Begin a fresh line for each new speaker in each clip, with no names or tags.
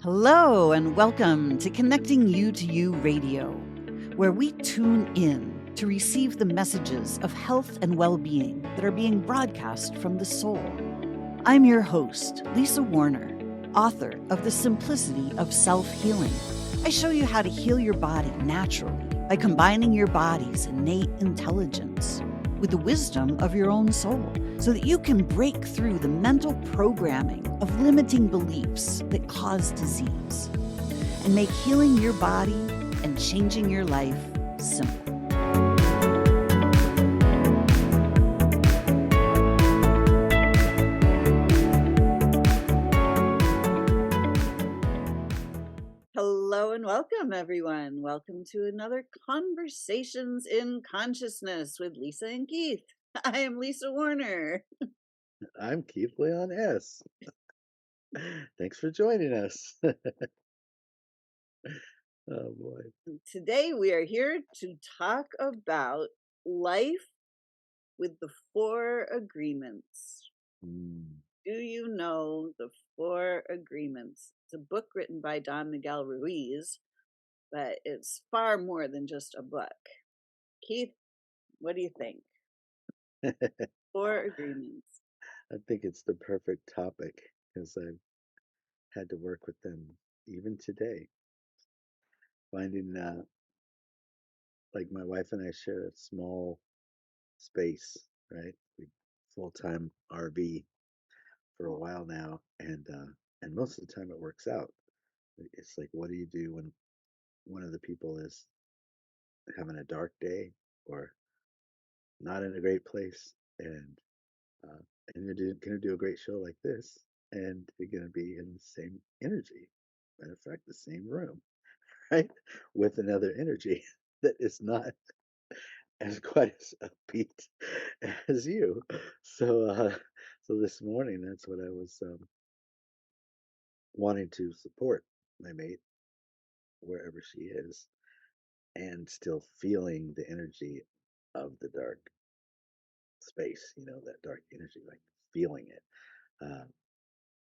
Hello, and welcome to Connecting You to You Radio, where we tune in to receive the messages of health and well being that are being broadcast from the soul. I'm your host, Lisa Warner, author of The Simplicity of Self Healing. I show you how to heal your body naturally by combining your body's innate intelligence with the wisdom of your own soul so that you can break through the mental programming of limiting beliefs that cause disease and make healing your body and changing your life simple. Hello and welcome, everyone. Welcome to another Conversations in Consciousness with Lisa and Keith. I am Lisa Warner.
I'm Keith Leon S. Thanks for joining us. Oh boy.
Today we are here to talk about life with the Four Agreements.
Mm.
Do you know the Four Agreements? It's a book written by Don Miguel Ruiz, but it's far more than just a book. Keith, what do you think? Four Agreements.
I think it's the perfect topic because I've had to work with them even today. Finding, like my wife and I share a small space, right? We full-time RV for a while now, and most of the time it works out. It's like, what do you do when one of the people is having a dark day or not in a great place, uh, and you're going to do a great show like this, and you're going to be in the same energy. Matter of fact, the same room, right? With another energy that is not as quite as upbeat as you. So this morning, that's what I was wanting to support my mate wherever she is, and still feeling the energy of the dark space. That dark energy, like feeling it. Uh,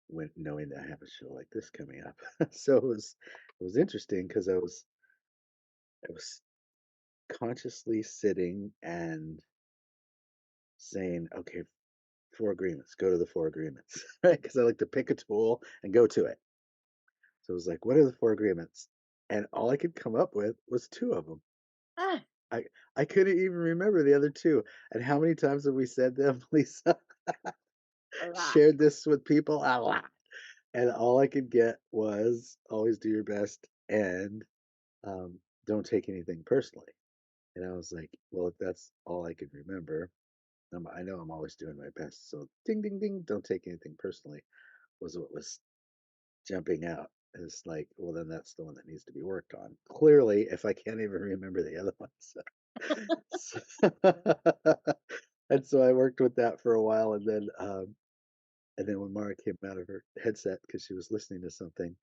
when knowing that I have a show like this coming up. So it was interesting because I was consciously sitting and saying, okay, four agreements, go to the four agreements, right? Because I like to pick a tool and go to it. So it was like, what are the four agreements? And all I could come up with was two of them.
Ah,
I I couldn't even remember the other two. And how many times have we said them, Lisa?
a lot.
Shared this with people a lot. And all I could get was always do your best and don't take anything personally. And I was like, well, if that's all I could remember, I know I'm always doing my best. So ding, ding, ding, don't take anything personally was what was jumping out. It's like, well, then that's the one that needs to be worked on. Clearly, if I can't even remember the other ones. And so I worked with that for a while. And then when Mara came out of her headset because she was listening to something,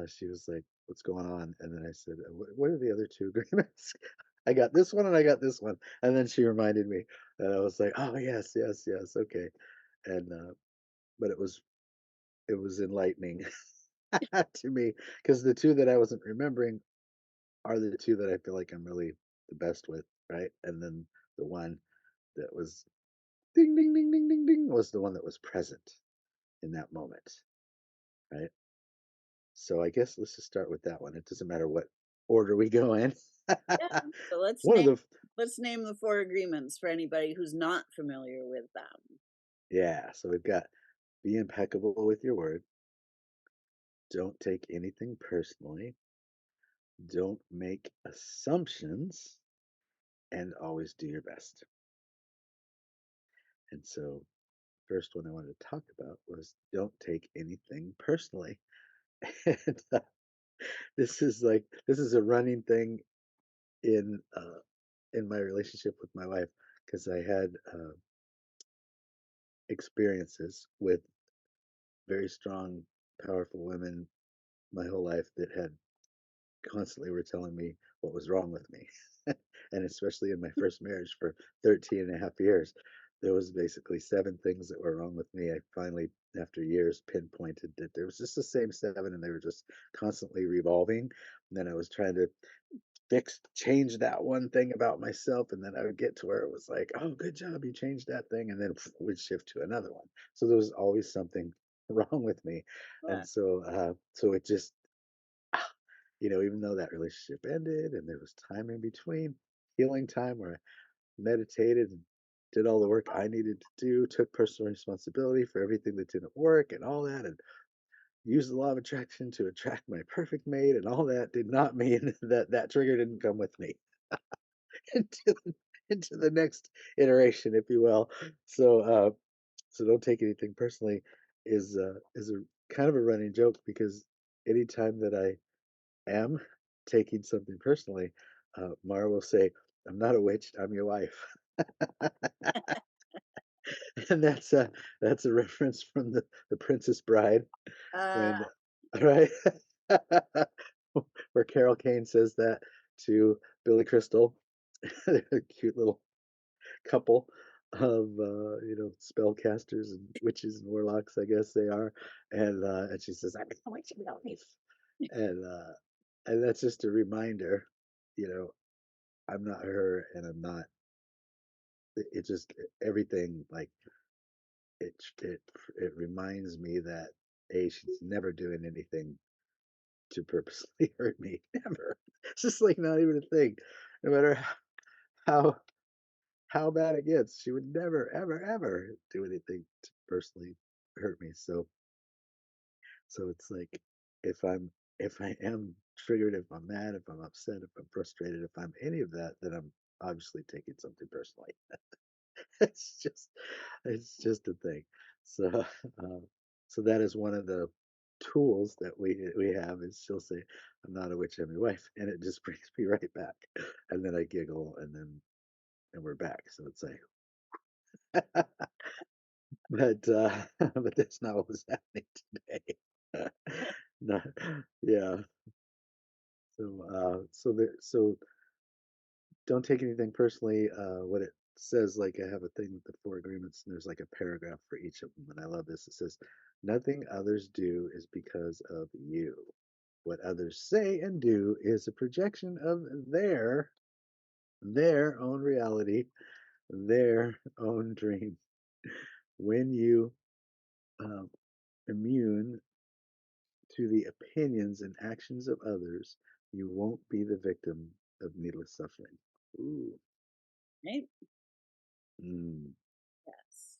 she was like, "What's going on?" And then I said, "What are the other two agreements?" I got this one and I got this one. And then she reminded me, and I was like, "Oh yes, yes, yes, okay." And but it was enlightening to me because the two that I wasn't remembering are the two that I feel like I'm really the best with, right? And then the one that was ding, ding, ding, ding, ding, ding was the one that was present in that moment, right? So I guess let's just start with that one. It doesn't matter what order we go in.
Yeah. So let's
One of
name
the
let's name the Four Agreements for anybody who's not familiar with them.
Yeah, so we've got be impeccable with your word, don't take anything personally, don't make assumptions, and always do your best. And so first one I wanted to talk about was don't take anything personally. And this is a running thing in my relationship with my wife because I had experiences with very strong, powerful women my whole life that had constantly were telling me what was wrong with me. And especially in my first marriage for 13 and a half years. there was basically 7 things that were wrong with me. I finally, after years, pinpointed that there was just the same 7, and they were just constantly revolving. And then I was trying to change that one thing about myself, and then I would get to where it was like, "Oh, good job, you changed that thing," and then would shift to another one. So there was always something wrong with me, and
Yeah.
so it just, even though that relationship ended, and there was time in between, healing time where I meditated and did all the work I needed to do, took personal responsibility for everything that didn't work and all that, and used the law of attraction to attract my perfect mate, and all that did not mean that that trigger didn't come with me into into the next iteration, if you will. So, so don't take anything personally is a kind of a running joke because anytime that I am taking something personally, Mara will say, "I'm not a witch. I'm your wife." And that's a reference from the Princess Bride
Uh,
when right where Carol Kane says that to Billy Crystal. They're a cute little couple of spellcasters and witches and warlocks, I guess they are. And she says, "I'm a witch in your life," and and that's just a reminder, you know, I'm not her, and I'm not. It just everything like it it reminds me that she's never doing anything to purposely hurt me. Never. It's just like not even a thing. No matter how how bad it gets, she would never, ever, ever do anything to personally hurt me. So it's like if I am triggered, if I'm mad, if I'm upset, if I'm frustrated, if I'm any of that, then I'm obviously taking something personally. It's just it's just a thing. So so that is one of the tools that we have is she'll say, "I'm not a witch, I'm your wife," and it just brings me right back. And then I giggle, and we're back. So it's like, but that's not what was happening today. No, yeah. So don't take anything personally. What it says, like I have a thing with the 4 agreements, and there's like a paragraph for each of them, and I love this. It says, "Nothing others do is because of you. What others say and do is a projection of their own reality, their own dream. When you um, immune to the opinions and actions of others, you won't be the victim of needless suffering." Ooh.
right?
Mm,
Yes.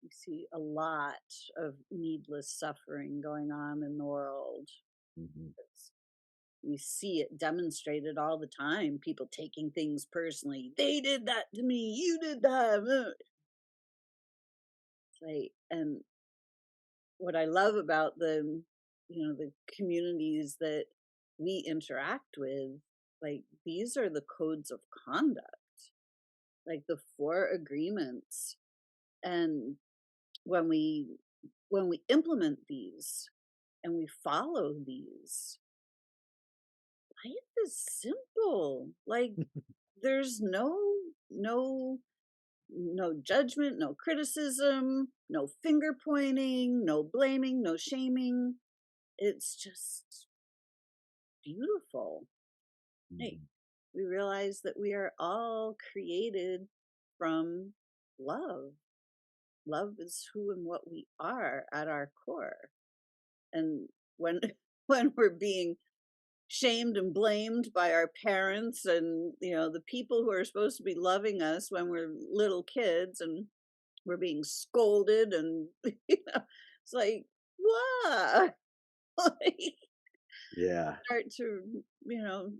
We see a lot of needless suffering going on in the world.
mhm.
It's, we see it demonstrated all the time. People taking things personally. They did that to me. You did that. Like, and what I love about the communities that we interact with, like these are the codes of conduct, like the 4 agreements. And when we when we implement these and we follow these, life is simple. Like there's no judgment, no criticism, no finger pointing, no blaming, no shaming. It's just beautiful. Hey,
Mhm.
we realize that we are all created from love. Love is who and what we are at our core. And when when we're being shamed and blamed by our parents and the people who are supposed to be loving us when we're little kids, and we're being scolded and it's like what. Like,
Yeah.
start to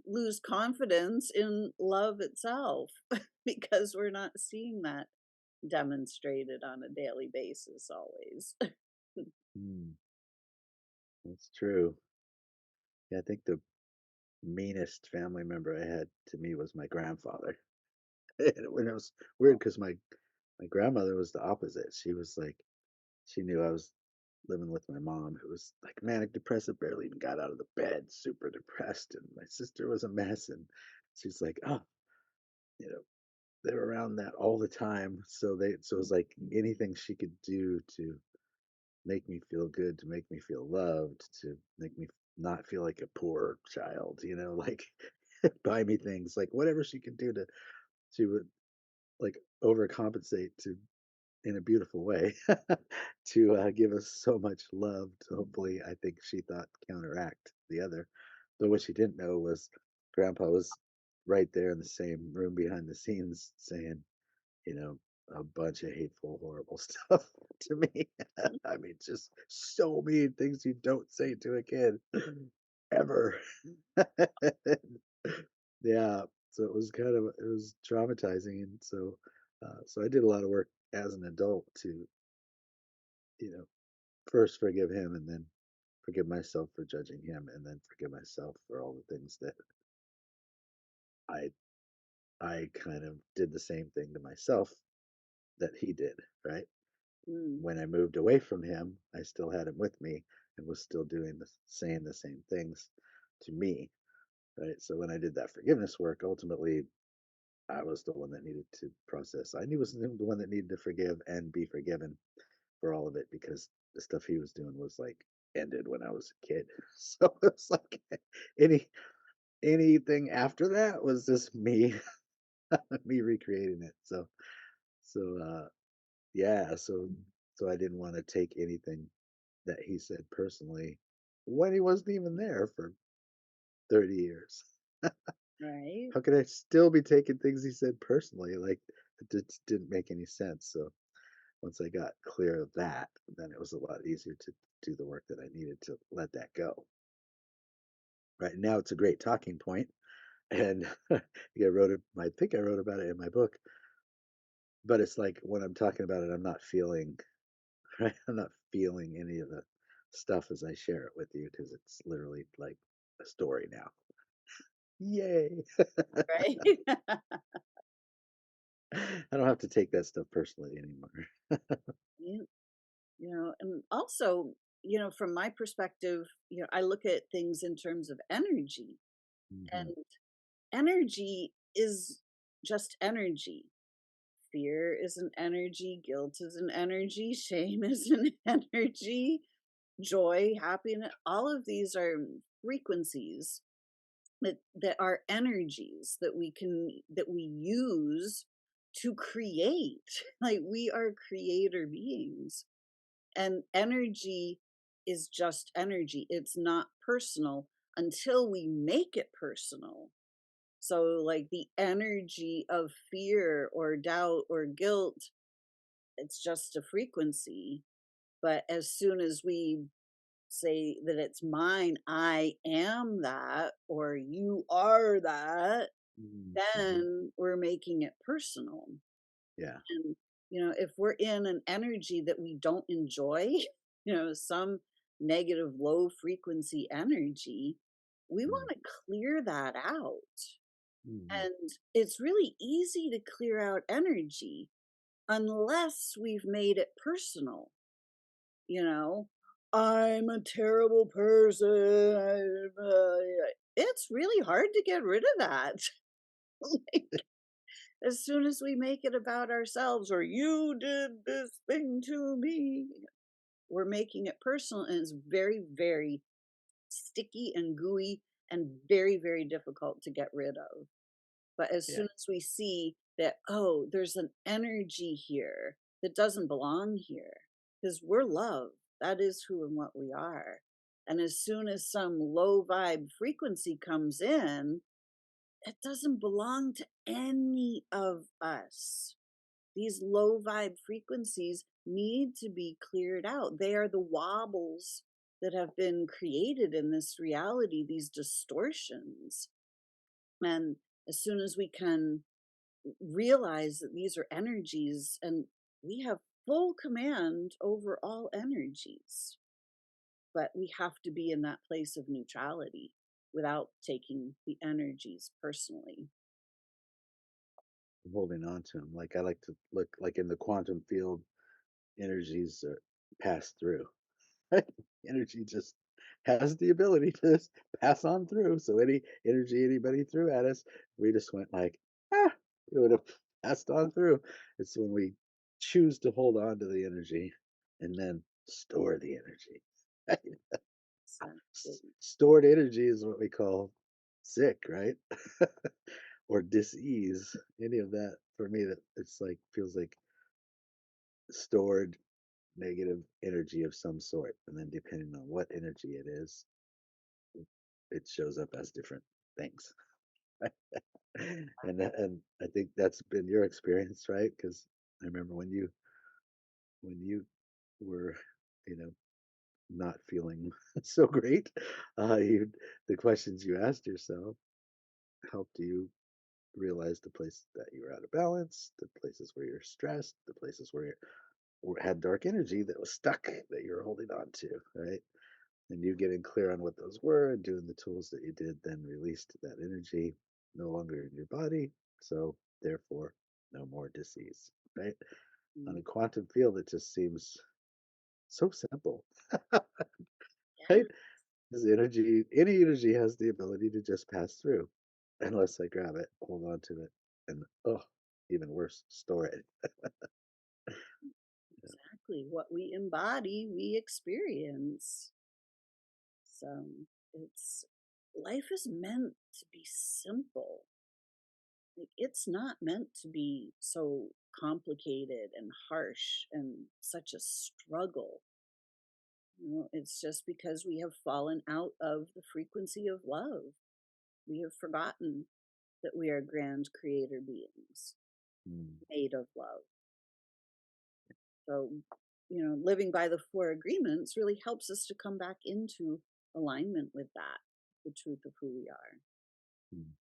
lose confidence in love itself because we're not seeing that demonstrated on a daily basis always.
Mm, that's true. Yeah, I think the meanest family member I had to me was my grandfather. And when it was weird because my grandmother was the opposite. She was like, she knew I was living with my mom, who was like manic depressive, barely even got out of the bed, super depressed, and my sister was a mess, and she's like, "Oh, you know." they were around that all the time. So it was like anything she could do to make me feel good, to make me feel loved, to make me not feel like a poor child, like buy me things, like whatever she could do to like overcompensate to in a beautiful way to give us so much love to hopefully, I think she thought, counteract the other. But what she didn't know was Grandpa was right there in the same room behind the scenes saying, you know, a bunch of hateful, horrible stuff to me. I mean, just so many things you don't say to a kid ever. Yeah, so it was traumatizing, and so I did a lot of work as an adult to, you know, first forgive him, and then forgive myself for judging him, and then forgive myself for all the things that I I kind of did the same thing to myself that he did, right?
Mm,
When I moved away from him, I still had him with me and was still saying the same things to me, right? So when I did that forgiveness work, ultimately I was the one that needed to process. I knew was the one that needed to forgive and be forgiven for all of it because the stuff he was doing was like ended when I was a kid. So it's like any anything after that was just me me recreating it. So yeah, so I didn't want to take anything that he said personally when he wasn't even there for 30 years.
right.
How could I still be taking things he said personally? Like it just didn't make any sense. So once I got clear of that, then it was a lot easier to do the work that I needed to let that go. Right now, it's a great talking point, and I think I wrote about it in my book. But it's like when I'm talking about it, I'm not feeling right. I'm not feeling any of the stuff as I share it with you because it's literally like a story now. Yay!
Right.
I don't have to take that stuff personally anymore.
you, and also, from my perspective, I look at things in terms of energy,
Hmm.
and energy is just energy. Fear is an energy, guilt is an energy, shame is an energy, joy, happiness, all of these are frequencies that are energies that we use to create. Like, we are creator beings, and energy is just energy. It's not personal until we make it personal. So, like, the energy of fear or doubt or guilt, it's just a frequency. But as soon as we say that it's mine, I am that, or you are that,
Mm-hmm.
then we're making it personal.
Yeah.
And, if we're in an energy that we don't enjoy, some negative low frequency energy, we want to clear that out.
Mm-hmm.
And it's really easy to clear out energy unless we've made it personal, you know? I'm a terrible person. It's really hard to get rid of that. Like, as soon as we make it about ourselves, or you did this thing to me, we're making it personal, and it's very, very sticky and gooey and very, very difficult to get rid of. But as
Yeah.
soon as we see that, oh, there's an energy here that doesn't belong here, because we're love, that is who and what we are. And as soon as some low vibe frequency comes in, it doesn't belong to any of us. These low vibe frequencies need to be cleared out. They are the wobbles that have been created in this reality, these distortions. And as soon as we can realize that these are energies, and we have full command over all energies, but we have to be in that place of neutrality without taking the energies personally.
I'm holding on to them. Like I like to look like in the quantum field, energies pass through. Energy just has the ability to just pass on through. So any energy anybody threw at us, we just went like, ah, it would have. passed on through. It's when we choose to hold on to the energy and then store the energy.
Exactly.
Stored energy is what we call sick, right? Or dis-ease. Any of that for me, that it's like feels like stored negative energy of some sort. And then depending on what energy it is, it shows up as different things. And I think that's been your experience, right? Because I remember when you were, you know, not feeling so great, you the questions you asked yourself helped you realize the place that you were out of balance, the places where you're stressed, the places where you had dark energy that was stuck that you were holding on to, right? And you getting clear on what those were and doing the tools that you did then released that energy no longer in your body. So therefore, no more disease, right? On
Mm.
a quantum field, it just seems so simple,
Yeah,
right? This energy, any energy has the ability to just pass through unless I grab it, hold on to it, and oh, even worse, store it.
exactly. What we embody, we experience. So it's life is meant to be simple. Like, it's not meant to be so complicated and harsh and such a struggle. It's just because we have fallen out of the frequency of love. We have forgotten that we are grand creator beings
Mm,
made of love. So, living by the four agreements really helps us to come back into alignment with that, the truth of who we are,
mm,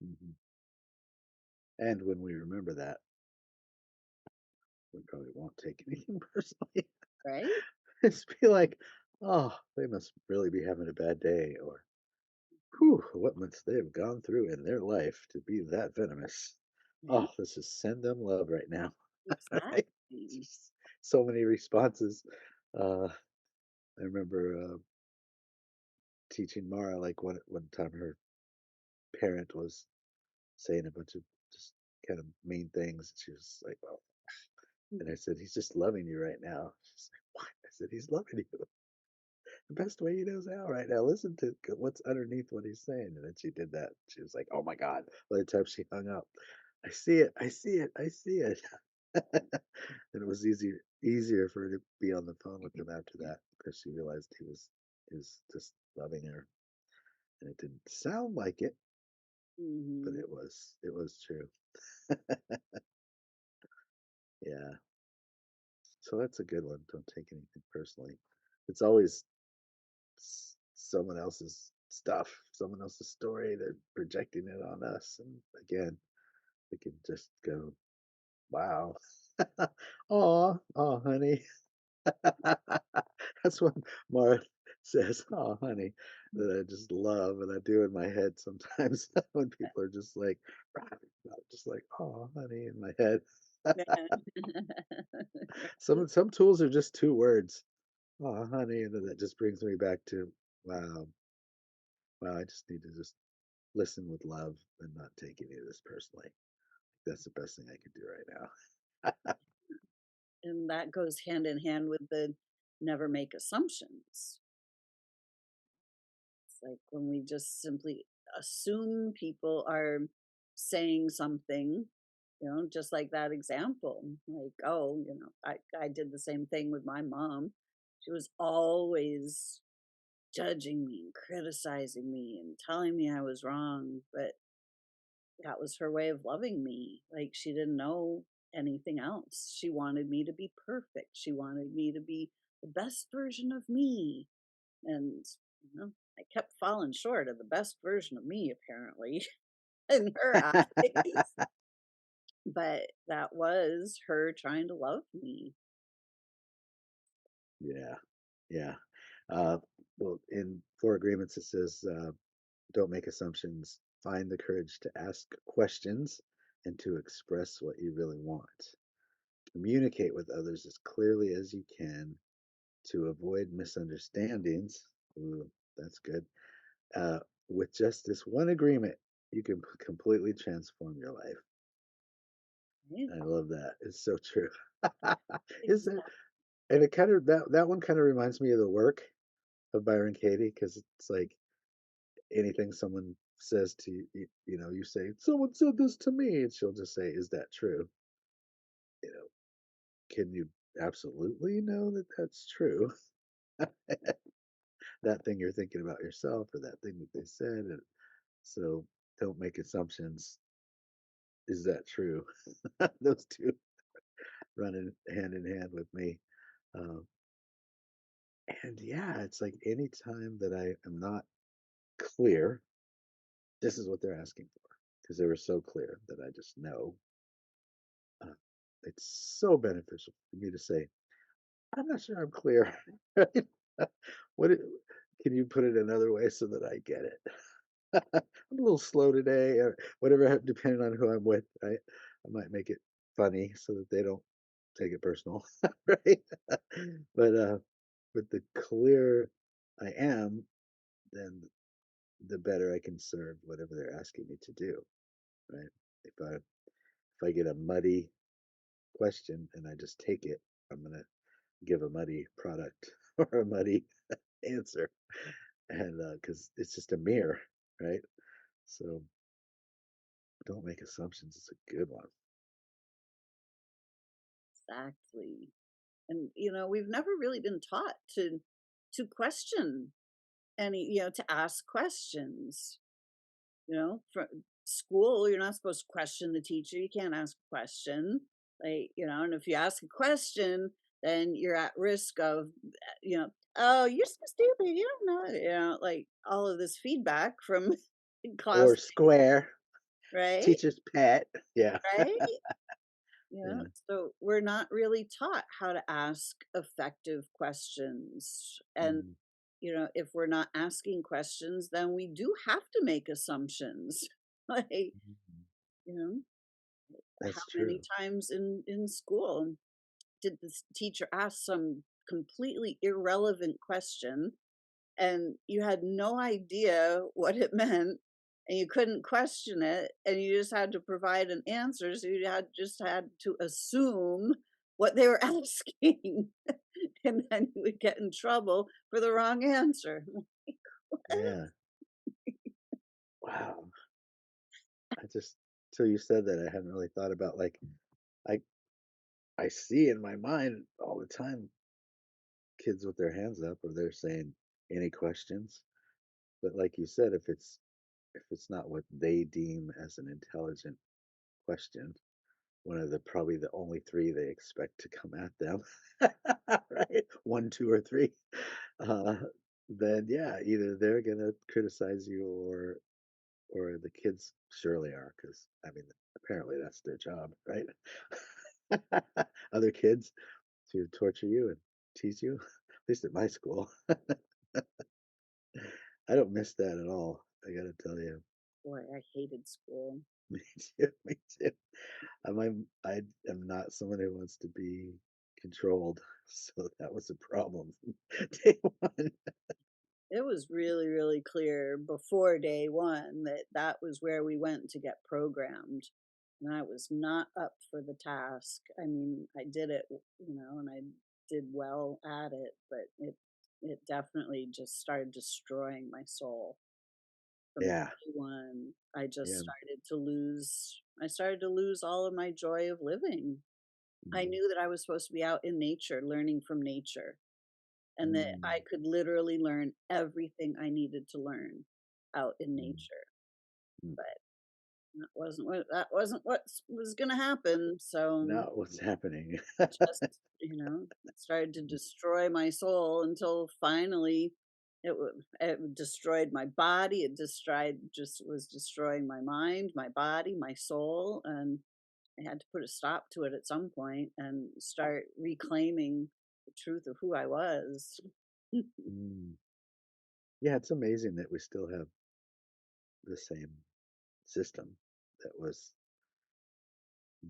mhm. And when we remember that, we probably won't take anything personally.
right?
Just be like, oh, they must really be having a bad day, or whew, what must they have gone through in their life to be that venomous?
Right?
Oh, let's just send them love right now. Right?
Exactly.
Just so many responses. I remember teaching Mara, like one time her parent was saying a bunch of just kind of mean things. She was like, "Well," and I said, "He's just loving you right now." She's like, "What?" I said, "He's loving you the best way he knows how right now. Listen to what's underneath what he's saying." And then she did that. She was like, "Oh my God!" By the time she hung up, I see it. I see it. I see it. And it was easier for her to be on the phone with him after that because she realized he was just loving her, and it didn't sound like it, but
Hmm.
it was true. Yeah. So that's a good one. Don't take anything personally. It's always someone else's stuff, someone else's story. They're projecting it on us. And again, we can just go, wow. Oh, oh, honey. That's what Mark says. Oh, honey, that I just love and I do in my head sometimes when people are just like, just like, oh, honey, in my head. Some tools are just two words. Oh, honey, and then that just brings me back to, wow, wow, I just need to just listen with love and not take any of this personally. That's the best thing I can do right now.
And that goes hand in hand with the never make assumptions. It's like when we just simply assume people are saying something, just like that example. Like, oh, I did the same thing with my mom. She was always judging me and criticizing me and telling me I was wrong. But that was her way of loving me. Like, she didn't know anything else. She wanted me to be perfect. She wanted me to be the best version of me. And, I kept falling short of the best version of me, apparently, in her eyes. But that was her trying to love me.
Yeah, yeah. Uh, well, in Four Agreements, it says, don't make assumptions, find the courage to ask questions and to express what you really want. Communicate with others as clearly as you can to avoid misunderstandings. Ooh, that's good. Uh, with just this one agreement, you can completely transform your life.
Right?
I love that. It's so true. Is it?
Exactly.
And it kind of that one kind of reminds me of the work of Byron Katie because it's like anything someone says to you, you say, "Someone said this to me," and she'll just say, "Is that true?" You know, can you absolutely know that that's true? That thing you're thinking about yourself or that thing that they said. And so don't make assumptions. Is that true? Those two running hand in hand with me. Um, and yeah, it's like anytime that I am not clear, this is what they're asking for because they were so clear that I just know. Uh, it's so beneficial for me to say, I'm not sure I'm clear. Right? what it, can you put it another way so that I get it? I'm a little slow today, or whatever, depending on who I'm with, right? I might make it funny so that they don't take it personal, right? But with the clearer I am, then the better I can serve whatever they're asking me to do, right? If I get a muddy question and I just take it, I'm gonna give a muddy product or a muddy answer, and because it's just a mirror, right? So don't make assumptions. It's a good one.
Exactly. And we've never really been taught to question any, to ask questions. From school, you're not supposed to question the teacher. You can't ask a question. Like, and if you ask a question, then you're at risk of, oh, you're so stupid. You don't know. Like all of this feedback from
Or
class,
square,
right?
teacher's pet. Yeah.
Right?
Yeah.
So we're not really taught how to ask effective questions. And,
Mm,
if we're not asking questions, then we do have to make assumptions. Like,
mhm.
you know, how
That's
many
true.
times in school did this teacher ask some completely irrelevant question and you had no idea what it meant and you couldn't question it and you just had to provide an answer, so you had to assume what they were asking, and then you would get in trouble for the wrong answer.
Yeah. Wow. I just till you said that I hadn't really thought about like I I see in my mind all the time kids with their hands up or they're saying any questions. But like you said, if it's not what they deem as an intelligent question, one of the probably the only three they expect to come at them, right? One, two, or three. Uh, then yeah, either they're gonna criticize you or the kids surely are, because I mean apparently that's their job, right? Other kids to torture you and tease you. At least at my school. I don't miss that at all. I gotta tell you.
Boy, I hated school.
Me too. Me too. I am not someone who wants to be controlled, so that was a problem. Day one.
It was really, really clear before day one that that was where we went to get programmed. And I was not up for the task. I mean, I did it, and I did well at it, but it definitely just started destroying my soul from
Yeah,
day one.
yeah.
I started to lose all of my joy of living. I
Mm,
knew that I was supposed to be out in nature, learning from nature, and that I
mm,
could literally learn everything I needed to learn out in
mm,
nature.
mm.
But that wasn't what was gonna happen, so
Not what's happening.
just, started to destroy my soul until finally it destroyed my body, it destroyed just was destroying my mind, my body, my soul, and I had to put a stop to it at some point and start reclaiming the truth of who I was.
Mm. Yeah, it's amazing that we still have the same system that was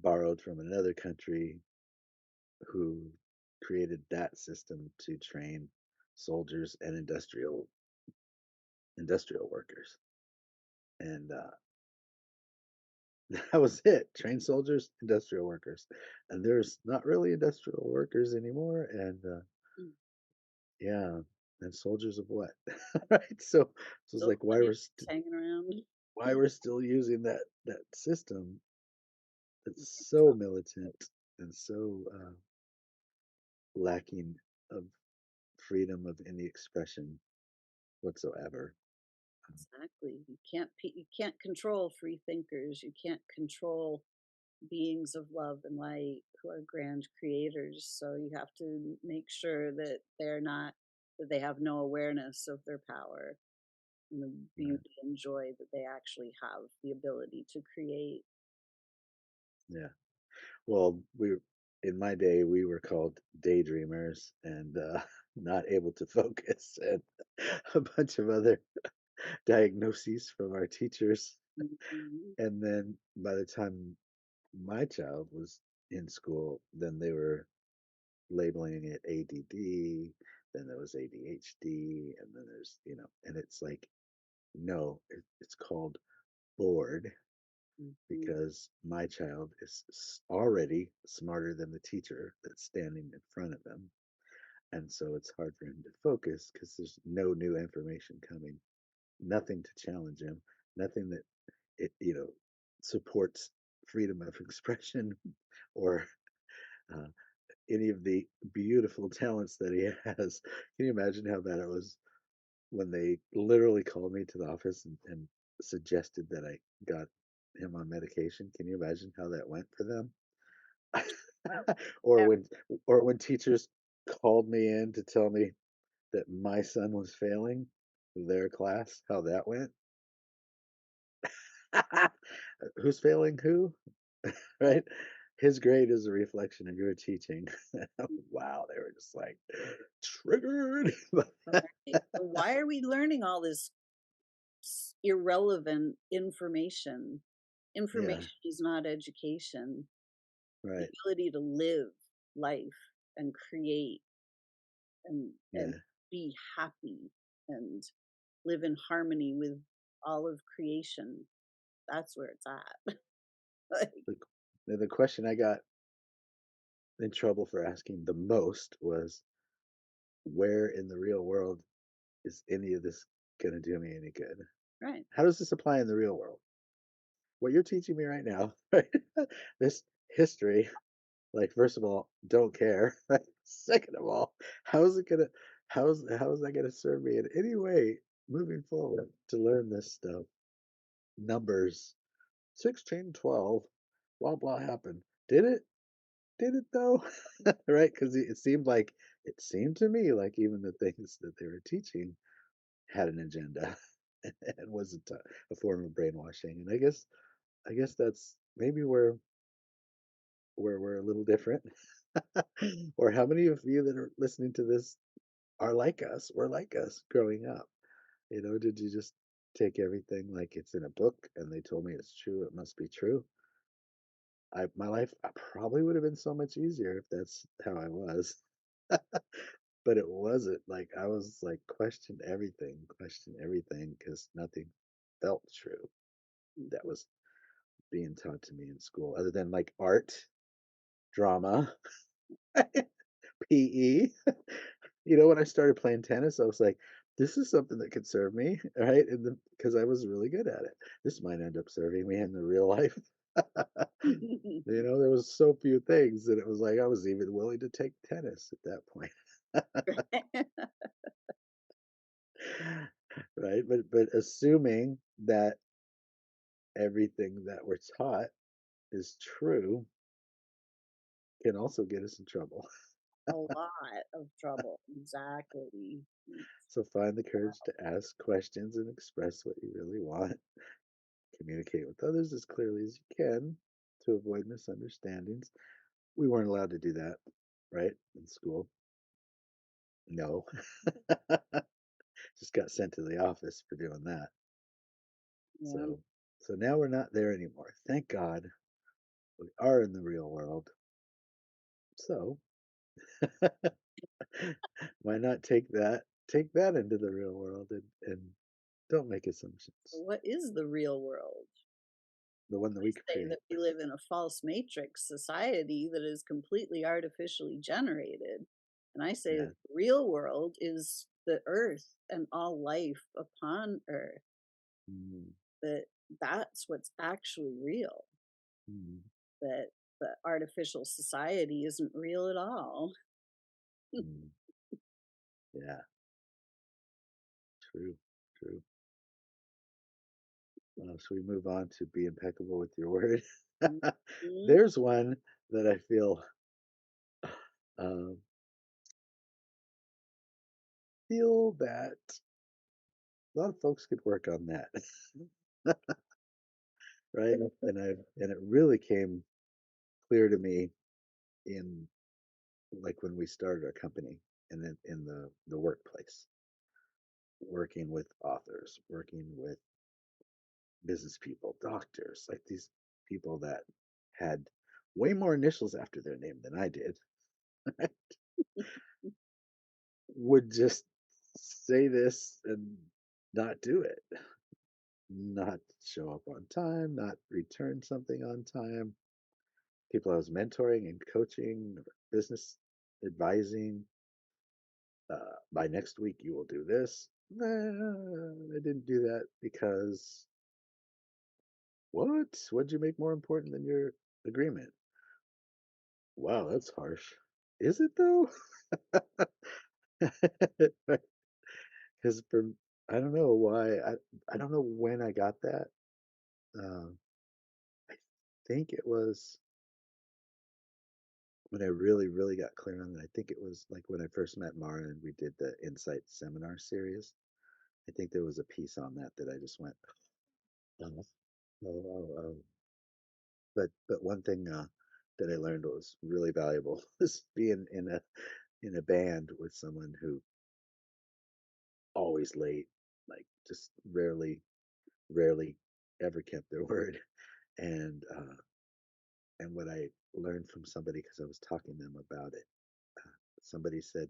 borrowed from another country who created that system to train soldiers and industrial workers. And That was it. Trained soldiers, industrial workers. And there's not really industrial workers anymore. And
Mm.
yeah, and soldiers of what? Right? So it's
Still
like
plenty of things hanging around.
why we're still using that system that's
Yeah,
so militant and so lacking of freedom of any expression whatsoever. Um,
exactly. You can't control free thinkers. You can't control beings of love and light who are grand creators. So you have to make sure that they have no awareness of their power and the
right.
beauty and joy that they actually have the ability to create.
Yeah. Well, in my day we were called daydreamers and not able to focus and a bunch of other diagnoses from our teachers.
Mhm.
And then by the time my child was in school, then they were labeling it ADD, then there was ADHD, and then there's, and it's like, no, it's called bored
Mhm.
because my child is already smarter than the teacher that's standing in front of him. And so it's hard for him to focus because there's no new information coming, nothing to challenge him, nothing that it supports freedom of expression or uh, any of the beautiful talents that he has. Can you imagine how bad it was when they literally called me to the office and suggested that I got him on medication? Can you imagine how that went for them? or
Yeah,
when or when teachers called me in to tell me that my son was failing their class, how that went? Who's failing who?
yeah.
Right? His grade is a reflection of your teaching. Wow, they were just like triggered.
Right. So why are we learning all this irrelevant information?
Yeah,
Information is not education. The
right.
ability to live life and create and
Yeah.
be happy and live in harmony with all of creation. That's where it's at. Like,
The, the question I got in trouble for asking the most was where in the real world is any of this going to do me any good?
right.
How does this apply in the real world? What you're teaching me right now, right? This history, like, first of all, don't care. Right? Second of all, how is it gonna how is that gonna serve me in any way moving forward to learn this stuff? Numbers 16, 12, blah blah happened. Did it? Did it though? Right? Because it seemed to me like even the things that they were teaching had an agenda and was a form of brainwashing. And I guess that's maybe where we're a little different. Or how many of you that are listening to this are like us, were like us growing up? Did you just take everything like it's in a book and they told me it's true, it must be true? My life probably would have been so much easier if that's how I was. But it wasn't. Like I was like question everything because nothing felt true that was being taught to me in school other than like art, drama, PE. When I started playing tennis, I was like, this is something that could serve me, right? And because I was really good at it, this might end up serving me in the real life. There was so few things that it was like I was even willing to take tennis at that point. Right? But assuming that everything that we're taught is true can also get us in trouble.
A lot of trouble. Exactly.
So find the courage to ask questions and express what you really want. Communicate with others as clearly as you can to avoid misunderstandings. We weren't allowed to do that, right? In school. No. Just got sent to the office for doing that.
Yeah.
So now we're not there anymore. Thank God we are in the real world. So why not take that into the real world and don't make
So
assumptions.
what is the real world?
the one that
I
we could
say
create.
that we live in a false matrix society that is completely artificially generated. And I say
Yeah.
that the real world is the earth and all life upon earth,
Mm,
that that's what's actually real,
mm,
that the artificial society isn't real at all.
mm. Yeah, true, true. Should we move on to be impeccable with your word?
Mhm.
There's one that I um, feel that a lot of folks could work on that, right? And it really came clear to me in like when we started our company and then in the workplace, working with authors, working with business people, doctors, like these people that had way more initials after their name than I did, would just say this and not do it, not show up on time, not return something on time. People I was mentoring and coaching, business advising, by next week you will do this. Nah, I didn't do that because what? What'd you make more important than your agreement? Wow, that's harsh. Is it though? Because for I don't know why I don't know when I got that. Um, I think it was when I really got clear on it. I think it was like when I first met Mara and we did the Insight seminar series. I think there was a piece on that that I just went, oh, oh. But one thing that I learned was really valuable was being in a band with someone who always late, like just rarely ever kept their word. And and what I learned from somebody because I was talking to them about it, somebody said,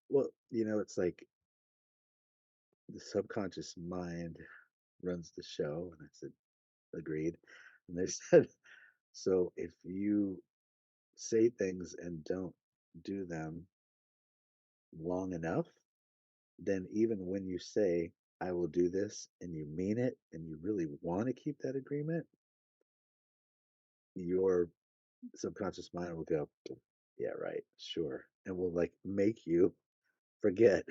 "Well, it's like the subconscious mind runs the show," and I said, "Agreed." And they said, "So if you say things and don't do them long enough, then even when you say, 'I will do this,' and you mean it and you really want to keep that agreement, your subconscious mind will go, yeah, right, sure. And will like make you forget,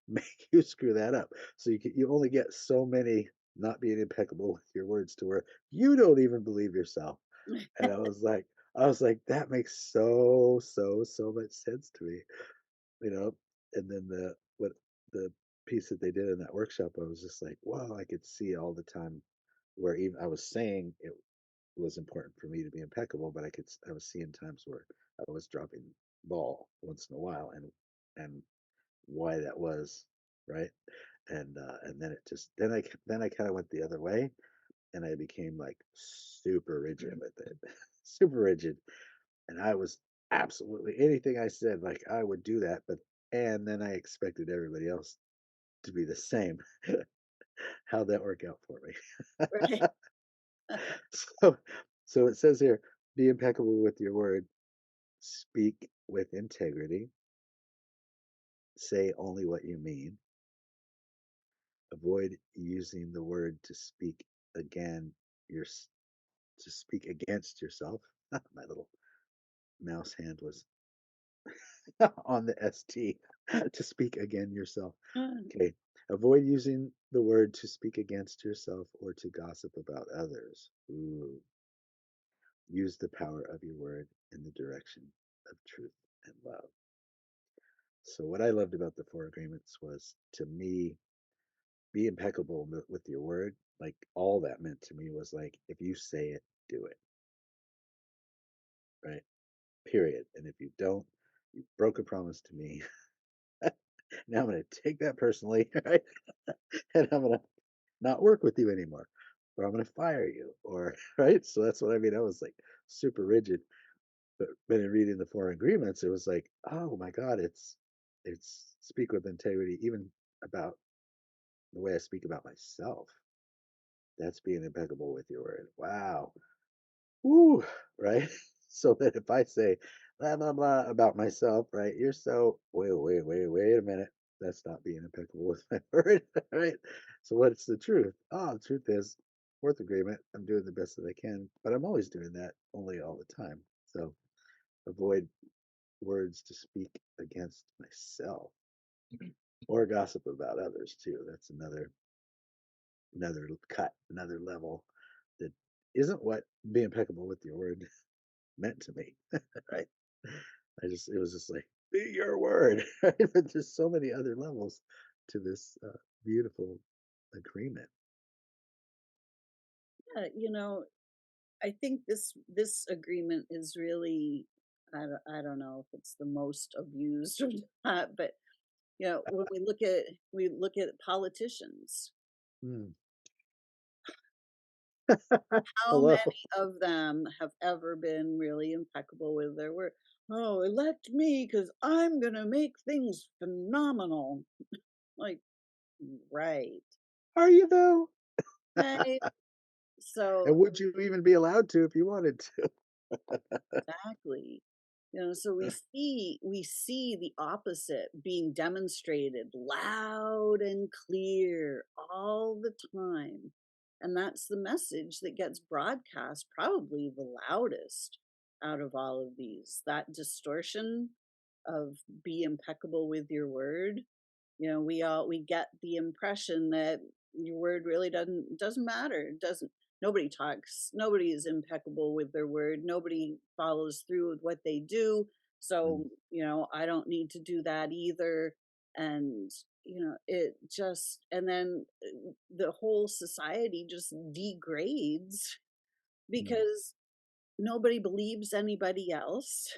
make you screw that up. So you only get so many not being impeccable with your words to where you don't even believe yourself. And I was like, that makes so much sense to me, you know. And then the piece that they did in that workshop, I was just like, wow, I could see all the time where even I was saying it was important for me to be impeccable, but I was seeing times where I was dropping ball once in a while, and why that was, right? And then it just then I kind of went the other way, and I became like super rigid with it, super rigid, and I was absolutely anything I said, like I would do that, but and then I expected everybody else to be the same. How'd that work out for me?
Right.
so so it says here, be impeccable with your word, speak with integrity, say only what you mean, avoid using the word to speak again your to speak against yourself. My little mouse hand was on the ST to speak again yourself. Okay. Avoid using the word to speak against yourself or to gossip about others. Ooh. Use the power of your word in the direction of truth and love. So, what I loved about the four agreements was to me, be impeccable with your word. Like, all that meant to me was like, if you say it, do it, right? Period. And if you don't, you broke a promise to me. Now I'm going to take that personally, right? And I'm going to not work with you anymore, or I'm going to fire you, or, right? So, that's what I mean. I was like super rigid. But in reading the four agreements, it was like, oh my God, it's speak with integrity, even about the way I speak about myself. That's being impeccable with your word. Wow. woo, right? So that if I say blah blah blah about myself, right? You're so wait a minute. That's not being impeccable with my word, right? So what's the truth? Oh, the truth is fourth agreement. I'm doing the best that I can, but I'm always doing that only all the time. So avoid words to speak against myself or gossip about others too. That's another cut, another level that isn't what be impeccable with your word meant to me, right? It was just like, be your word, right? But there's so many other levels to this beautiful agreement.
Yeah, I think this agreement is really, I don't know if it's the most abused or not, but when we look at politicians,
Mm.
how many
Hello.
of them have ever been really impeccable with their word? Oh, elect me because I'm gonna make things phenomenal. Like, right,
Are you though?
right. So
And would you even be allowed to if you wanted to?
exactly. So we see the opposite being demonstrated loud and clear all the time. And that's the message that gets broadcast probably the loudest out of all of these. That distortion of be impeccable with your word. We get the impression that your word really doesn't matter. It doesn't nobody is impeccable with their word. Nobody follows through with what they do. So,
Mm,
I don't need to do that either. And it just and then the whole society just degrades
mm,
because nobody believes anybody else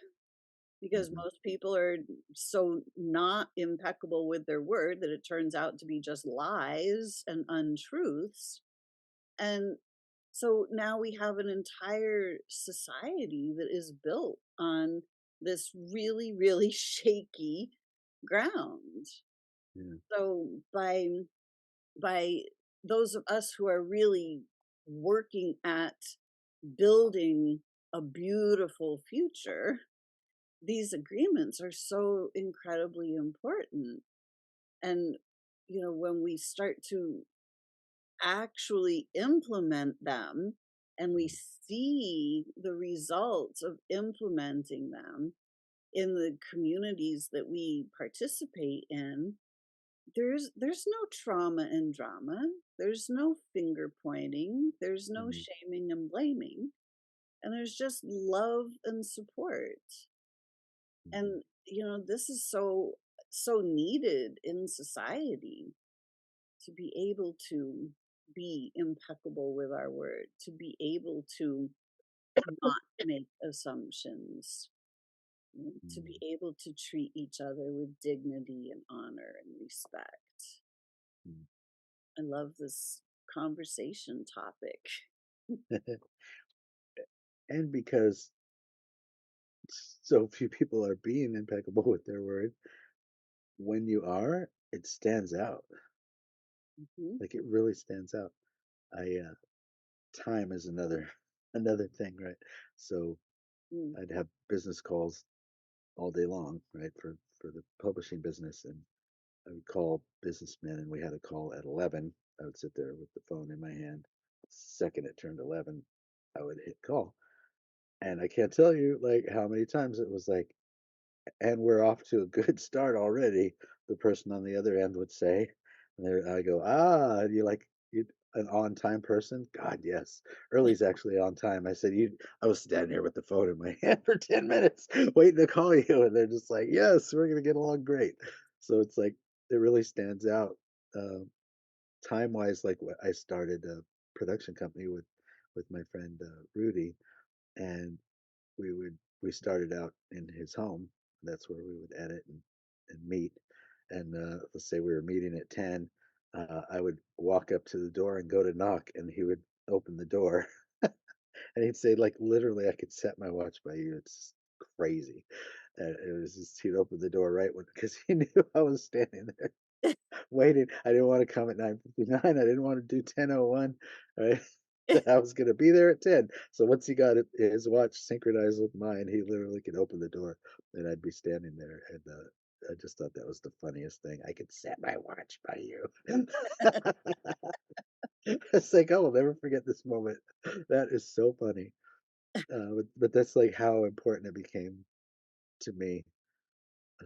because
mhm,
most people are so not impeccable with their word that it turns out to be just lies and untruths. And so now we have an entire society that is built on this really, really shaky ground.
yeah,
So by those of us who are really working at building a beautiful future, these agreements are so incredibly important. And, when we start to actually implement them and we
mm,
see the results of implementing them in the communities that we participate in, there's no trauma and drama. There's no finger pointing. There's no
mhm,
shaming and blaming. And there's just love and support.
mhm,
And this is so needed in society to be able to be impeccable with our word, to be able to not make assumptions, to be
mhm,
able to treat each other with dignity and honor and respect.
mhm.
I love this conversation topic.
And because so few people are being impeccable with their word, when you are, it stands out.
Mhm.
Like it really stands out. I time is another another thing, right? So
Mm,
I'd have business calls all day long, right, for the publishing business, and I would call businessmen, and we had a call at 11. I would sit there with the phone in my hand. Second it turned 11, I would hit call, and I can't tell you like how many times it was like, and we're off to a good start already, the person on the other end would say. And there I go, you like you an on time person? God, yes. Early's actually on time. I said, I was standing here with the phone in my hand for 10 minutes waiting to call you. And they're just like, yes, we're gonna get along great. So it's like it really stands out. Time wise, like I started a production company with my friend Rudy, and we started out in his home. That's where we would edit and meet. And let's say we were meeting at 10. I would walk up to the door and go to knock, and he would open the door. And he'd say, like, literally, I could set my watch by you. It's crazy. And it was just, he'd open the door right when, because he knew I was standing there waiting. I didn't want to come at 9:59. I didn't want to do 10:01. Right. that I was going to be there at 10. So once he got his watch synchronized with mine, he literally could open the door and I'd be standing there. And I just thought that was the funniest thing. I could set my watch by you. It's like, I will never forget this moment. That is so funny. But that's like how important it became to me,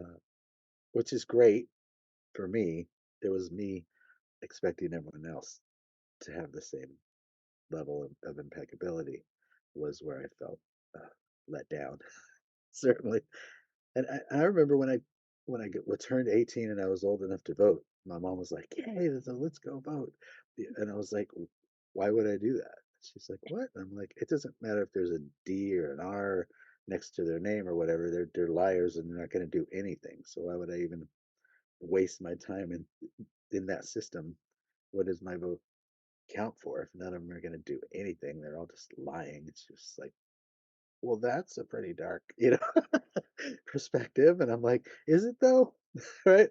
uh, which is great for me. It was me expecting everyone else to have the same level of impeccability was where I felt uh, let down, certainly. And I remember turned 18 and I was old enough to vote. My mom was like, "Yay, let's go vote," and I was like, "Why would I do that?" She's like, "What?" And I'm like, "It doesn't matter if there's a D or an R next to their name or whatever. They're liars and they're not going to do anything. So why would I even waste my time in that system? What does my vote count for if none of them are going to do anything? They're all just lying." It's just like, well, that's a pretty dark, perspective. And I'm like, is it though? Right?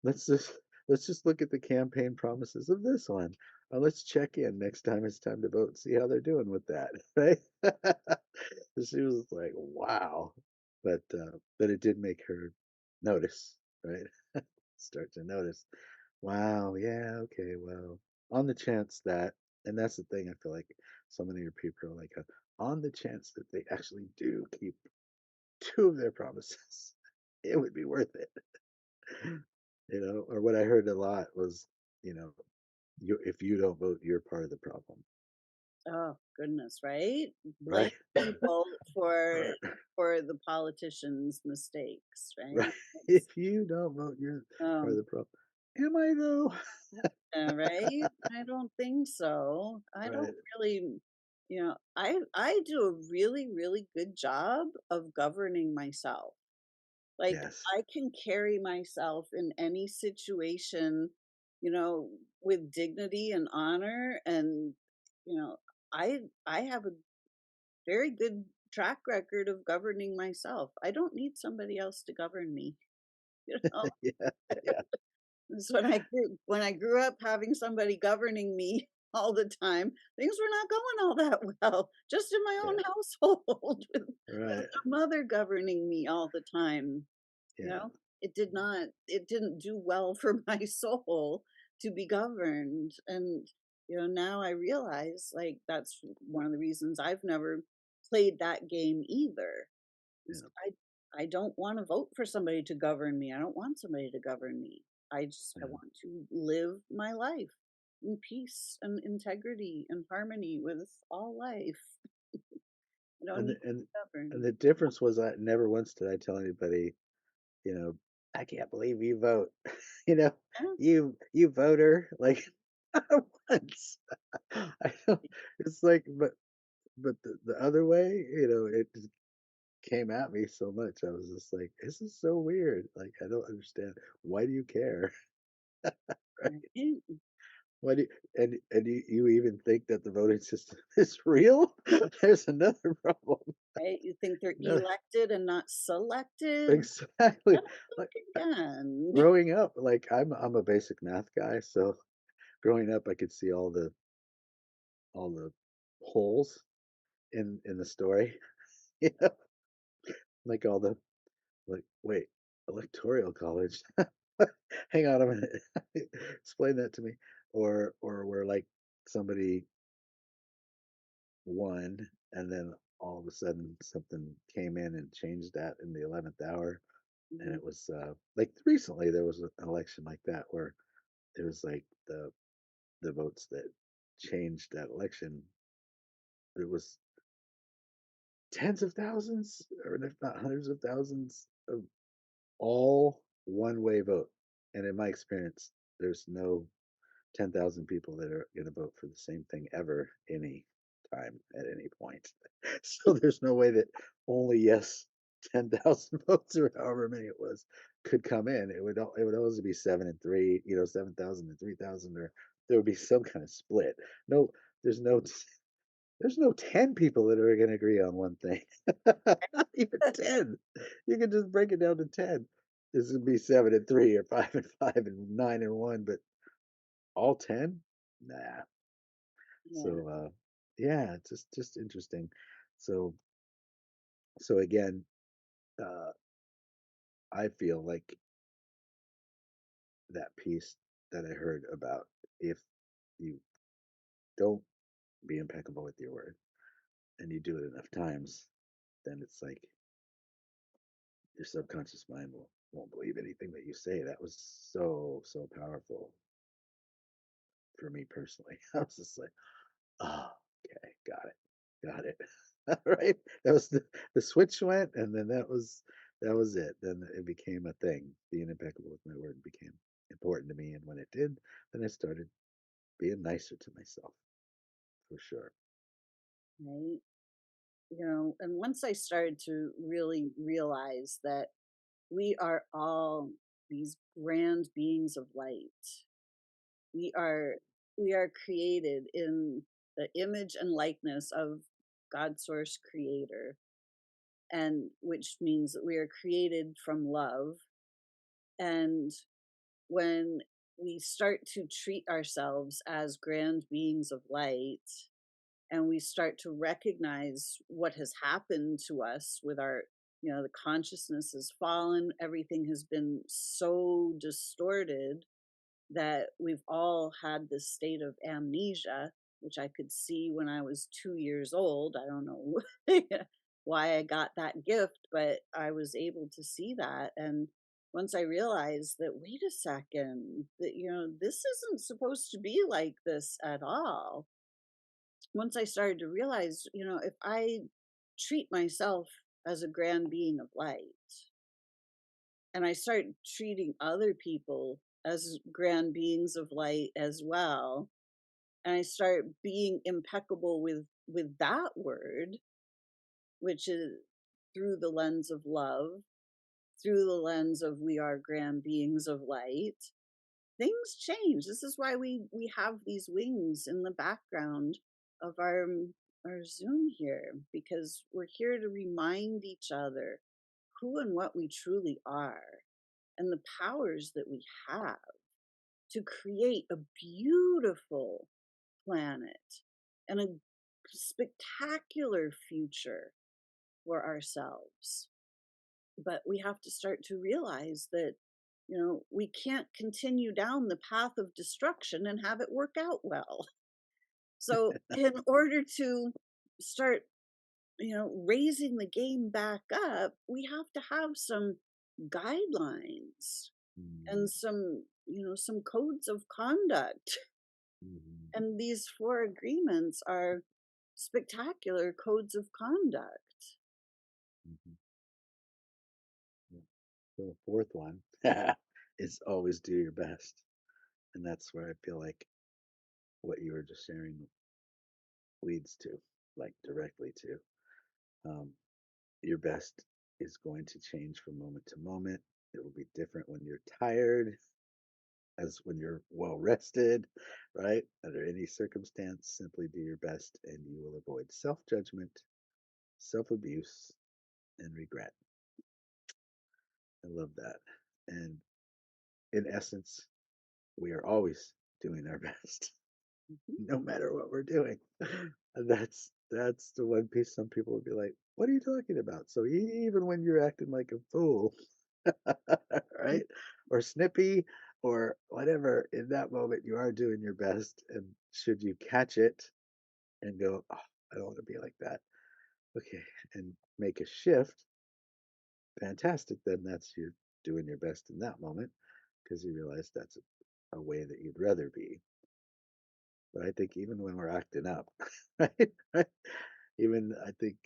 Let's just let's just look at the campaign promises of this one. Let's check in next time it's time to vote and see how they're doing with that, right? She was like, wow. But it did make her notice, right? Start to notice. Wow, yeah, okay, well, on the chance that, and that's the thing, I feel like so many of your people are like, on the chance that they actually do keep two of their promises, it would be worth it. Or what I heard a lot was, you know, if you don't vote, you're part of the problem,
Oh, goodness, right? Blame
right?
people for
Right.
the politicians' mistakes,
Right.
right? It's,
If you don't vote, you're part of
um,
the problem. Am I though?
right? I don't think so. I don't
Right.
really, I do a really, really good job of governing myself. Like,
Yes.
I can carry myself in any situation, you know, with dignity and honor, and, you know, I have a very good track record of governing myself. I don't need somebody else to govern me, you know?
Yeah. Yeah.
It's when I grew up having somebody governing me all the time, things were not going all that well, just in my own
Yeah.
household with
Right.
my mother governing me all the time. You
Yeah.
know, it didn't do well for my soul to be governed. And, now I realize, like, that's one of the reasons I've never played that game either. Is
Yeah.
I don't want to vote for somebody to govern me. I don't want somebody to govern me. I
Yeah.
want to live my life in peace and integrity and harmony with all life. I don't
And
need
the,
to
and
be
and
governed.
the difference was I never once did I tell anybody, you know, I can't believe you vote. you know,
Yeah,
you voter, like not once. I don't, it's like, but the other way, it just came at me so much. I was just like, this is so weird. Like, I don't understand. Why do you care? Right?
right.
Why do you, and you even think that the voting system is real? There's another problem.
Right? You think they're
Another,
elected and not selected?
exactly.
Gotta
Like
think again.
growing up, like I'm a basic math guy, so growing up, I could see all the holes in the story. You know, like all the like, wait, electoral college. Hang on a minute. Explain that to me. Or where like somebody won and then all of a sudden something came in and changed that in the 11th hour. And
Mhm,
it was like recently there was an election like that where it was like the votes that changed that election. It was tens of thousands, or if not hundreds of thousands of all one-way vote. And in my experience, there's no 10,000 people that are going to vote for the same thing ever, any time, at any point. So there's no way that only yes 10,000 votes or however many it was could come in. It would always be 7 and 3, 7,000 and 3,000, or there would be some kind of split. No, there's no there's no 10 people that are going to agree on one thing. Not even 10. You can just break it down to 10. This would be 7 and 3 or 5 and 5 and 9 and 1, but all 10? Nah.
yeah.
So yeah, it's just interesting. So so again, uh, I feel like that piece that I heard about if you don't be impeccable with your word and you do it enough times, then it's like your subconscious mind won't believe anything that you say. That was so powerful for me personally. I was just like, oh, okay, got it. All right, that was the switch went, and then that was it. Then it became a thing. Being impeccable with my word became important to me, and when it did, then I started being nicer to myself for sure.
right? And once I started to really realize that we are all these grand beings of light. We are we are created in the image and likeness of God source creator, and which means that we are created from love. And when we start to treat ourselves as grand beings of light, and we start to recognize what has happened to us with our, the consciousness has fallen, everything has been so distorted that we've all had this state of amnesia, which I could see when I was 2 years old. I don't know why I got that gift, but I was able to see that. And once I realized that, wait a second, that, this isn't supposed to be like this at all. Once I started to realize, if I treat myself as a grand being of light, and I start treating other people as grand beings of light as well, and I start being impeccable with that word, which is through the lens of love, through the lens of we are grand beings of light, things change. This is why we have these wings in the background of our Zoom here, because we're here to remind each other who and what we truly are, and the powers that we have to create a beautiful planet and a spectacular future for ourselves. But we have to start to realize that, we can't continue down the path of destruction and have it work out well. So, in order to start, raising the game back up, we have to have some guidelines
Mm,
and some codes of conduct.
mhm,
And these four agreements are spectacular codes of conduct.
mhm. Yeah. So the fourth one is always do your best, and that's where I feel like what you were just sharing leads to, like directly to. Um, your best is going to change from moment to moment. It will be different when you're tired as when you're well rested, right? Under any circumstance, simply do your best and you will avoid self judgment, self abuse, and regret. I love that. And in essence, we are always doing our best,
Mhm.
no matter what we're doing. And that's the one piece some people would be like, "What are you talking about?" So even when you're acting like a fool, right? Or snippy or whatever, in that moment you are doing your best. And should you catch it and go, oh, I don't want to be like that. Okay, and make a shift, fantastic. Then that's you doing your best in that moment because you realize that's a way that you'd rather be. But I think even when we're acting up, right? Right? Even I think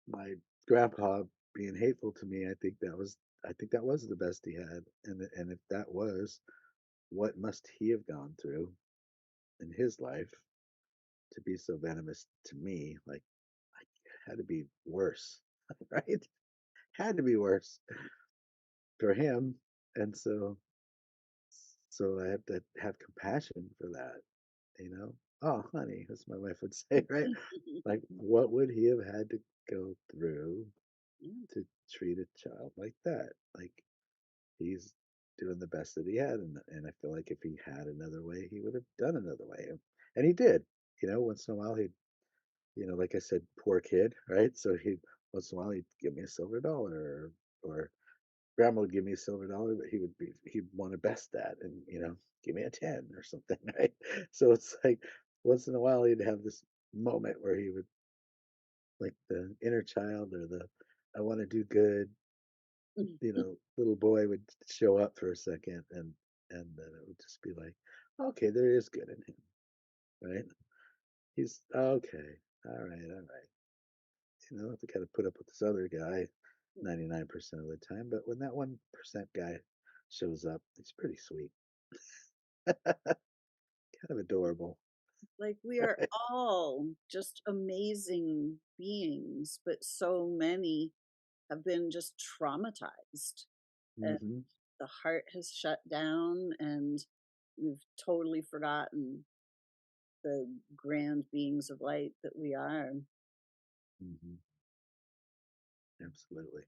my grandpa being hateful to me, I think that was the best he had. And if that was, what must he have gone through in his life to be so venomous to me? Like I had to be worse, right? Had to be worse for him. And so I have to have compassion for that, you know? Oh, honey, as my wife would say, right? Like, what would he have had to go through
Yeah.
to treat a child like that? Like, he's doing the best that he had, and I feel like if he had another way, he would have done another way, and he did. You know, once in a while, he'd like I said, poor kid, right? So he once in a while he'd give me a silver dollar, or grandma would give me a silver dollar, but he'd want to best that and give me a 10 or something, right? So it's like once in a while he'd have this moment where he would, like, the inner child or the I want to do good, little boy would show up for a second, and then it would just be like, okay, there is good in him, right? He's okay. All right. I have to kind of put up with this other guy 99% of the time, but when that 1% guy shows up, it's pretty sweet. Kind of adorable.
Like we are all just amazing beings, but so many have been just traumatized. And
Hmm.
the heart has shut down, and we've totally forgotten the grand beings of light that we are.
Hmm. Absolutely.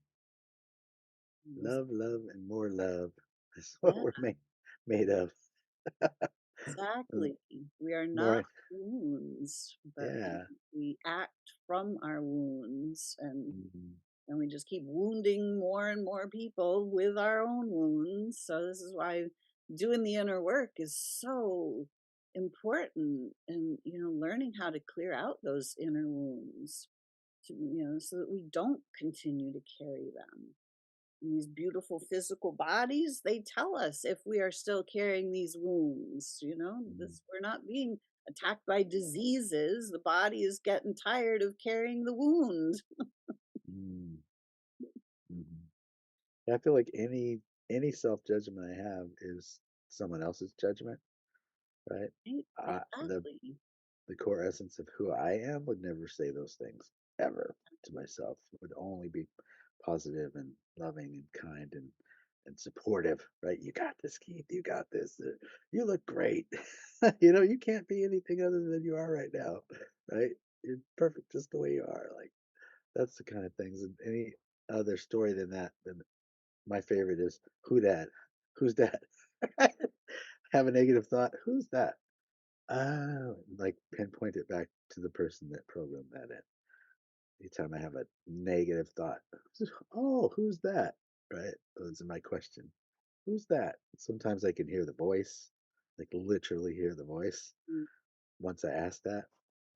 Yes,
Love, love, and more love. That's what
yeah,
we're made of. Uh,
exactly. We are not
more,
wounds, but
yeah.
we act from our wounds,
Hmm.
and we just keep wounding more and more people with our own wounds. So this is why doing the inner work is so important, and learning how to clear out those inner wounds, so that we don't continue to carry them. These beautiful physical bodies, they tell us if we are still carrying these wounds. This We're not being attacked by diseases. The body is getting tired of carrying the wound.
Mm-hmm. Hmm. I feel like any self judgment I have is someone else's judgment, right?
Right?
The
Exactly.
the core essence of who I am would never say those things ever to myself. Would only be positive and loving and kind and supportive, right? You got this, Keith. You got this. You look great. You can't be anything other than you are right now, right? You're perfect just the way you are. Like that's the kind of things. And any other story than that, then my favorite is who dat? Who's that? Have a negative thought. Who's that? Like pinpoint it back to the person that programmed that in. Anytime I have a negative thought, oh, who's that? Right? That's my question. Who's that? Sometimes I can hear the voice, like literally hear the voice.
Mm,
Once I ask that,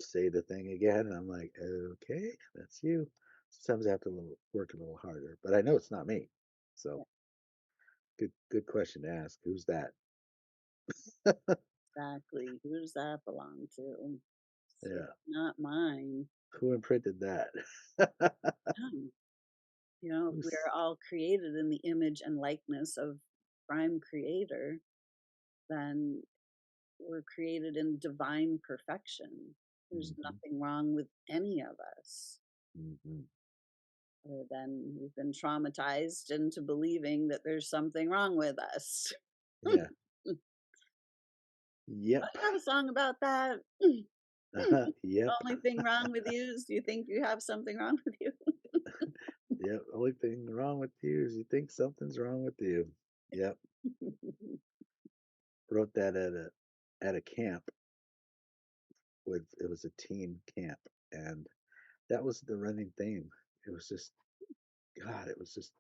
say the thing again, and I'm like, okay, that's you. Sometimes I have to work a little harder, but I know it's not me. So
yeah,
good question to ask. Who's that?
exactly. Who does that belong to? It's
Yeah.
not mine.
Who imprinted that?
Yeah. If we
Who's
are all created in the image and likeness of prime creator, then we're created in divine perfection. There's
hmm
nothing wrong with any of us,
hmm
other than we've been traumatized into believing that there's something wrong with us.
Yeah.
I
Yep.
have a song about that. The
Yep.
only thing wrong with you is you think you have something wrong with you.
Yep. Only thing wrong with you is you think something's wrong with you. Yep. Wrote that at a camp with it was a teen camp, and that was the running theme. It was just God, it was just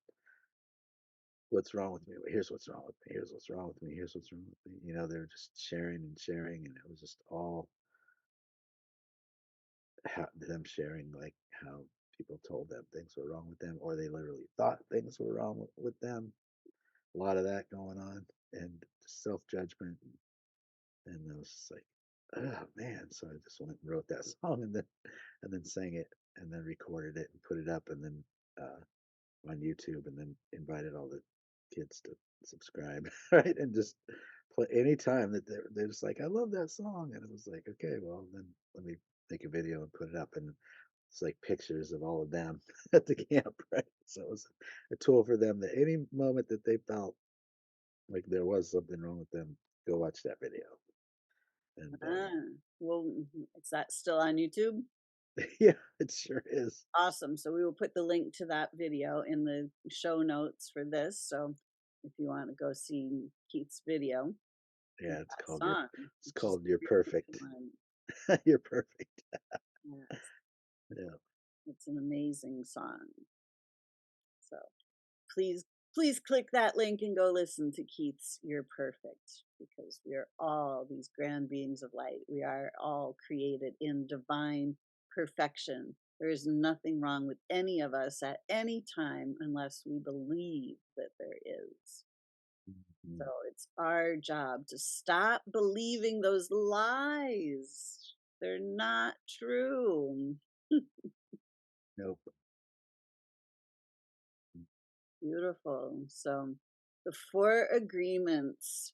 what's wrong with me? Here's what's wrong with me. Here's what's wrong with me. Here's what's wrong with me. They were just sharing and sharing, and it was just all them sharing like how people told them things were wrong with them, or they literally thought things were wrong with them. A lot of that going on, and self judgment, and I was just like, oh man. So I just went and wrote that song, and then sang it, and then recorded it and put it up, and then uh, on YouTube, and then invited all the kids to subscribe, right? And just play anytime that they're just like, I love that song. And it was like, okay, well, then let me make a video and put it up. And it's like pictures of all of them at the camp, right? So it was a tool for them that any moment that they felt like there was something wrong with them, go watch that video. And
Ah, well, is that still on YouTube?
yeah, it sure is.
Awesome. So we will put the link to that video in the show notes for this. So if you want to go see Keith's video of
Yeah,
that song,
it's
which is
called You're
a really good
Perfect.
one.
You're perfect.
Yes.
Yeah.
It's an amazing song. So please click that link and go listen to Keith's You're Perfect, because we are all these grand beings of light. We are all created in divine perfection. There is nothing wrong with any of us at any time unless we believe that there is.
Mm-hmm.
So it's our job to stop believing those lies. They're not true.
Nope.
Beautiful. So the 4 agreements: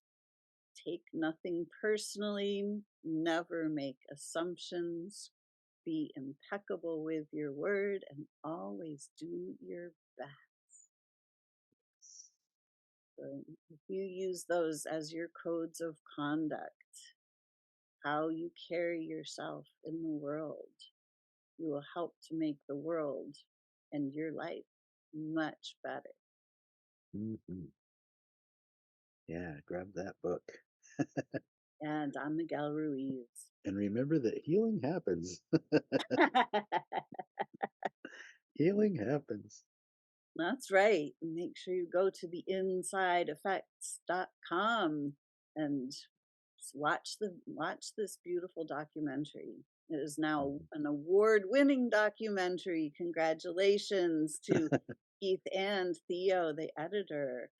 take nothing personally, never make assumptions, be impeccable with your word, and always do your best. So if you use those as your codes of conduct, how you carry yourself in the world, you will help to make the world and your life much better.
Mm-hmm. Yeah, grab that book.
And I'm Miguel Ruiz.
And remember that healing happens. Healing happens.
That's right. Make sure you go to the insideeffects.com and watch this beautiful documentary. It is now an award-winning documentary. Congratulations to Keith and Theo, the editor,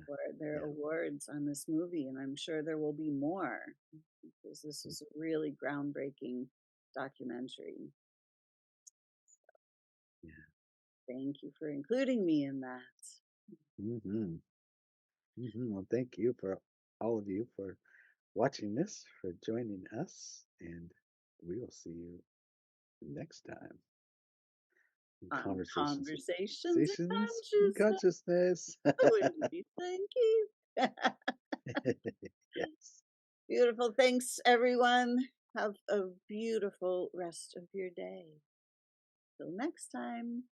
for their
Yeah.
awards on this movie, and I'm sure there will be more, because this is a really groundbreaking documentary.
Yeah.
Thank you for including me in that.
Mm-hmm. Mm-hmm. Well, thank you for all of you for watching this, for joining us, and we will see you next time.
On
Conversations and
Conversations in
Conversations in
Consciousness.
Consciousness.
Wouldn't you thank you?
Yes.
Beautiful. Thanks, everyone. Have a beautiful rest of your day. Till next time.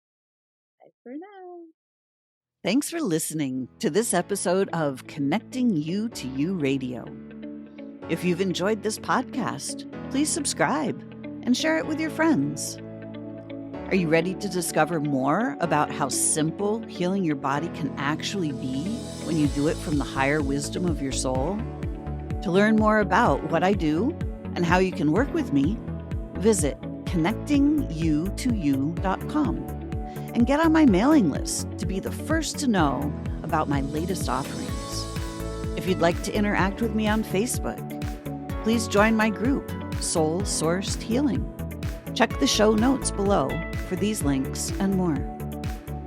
Bye for now.
Thanks for listening to this episode of Connecting You to You Radio. If you've enjoyed this podcast, please subscribe and share it with your friends. Are you ready to discover more about how simple healing your body can actually be when you do it from the higher wisdom of your soul? To learn more about what I do and how you can work with me, visit connectingyoutoyou.com and get on my mailing list to be the first to know about my latest offerings. If you'd like to interact with me on Facebook, please join my group, Soul Sourced Healing. Check the show notes below for these links and more.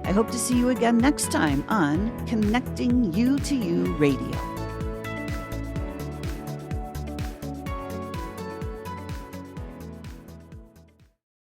I hope to see you again next time on Connecting You to You Radio.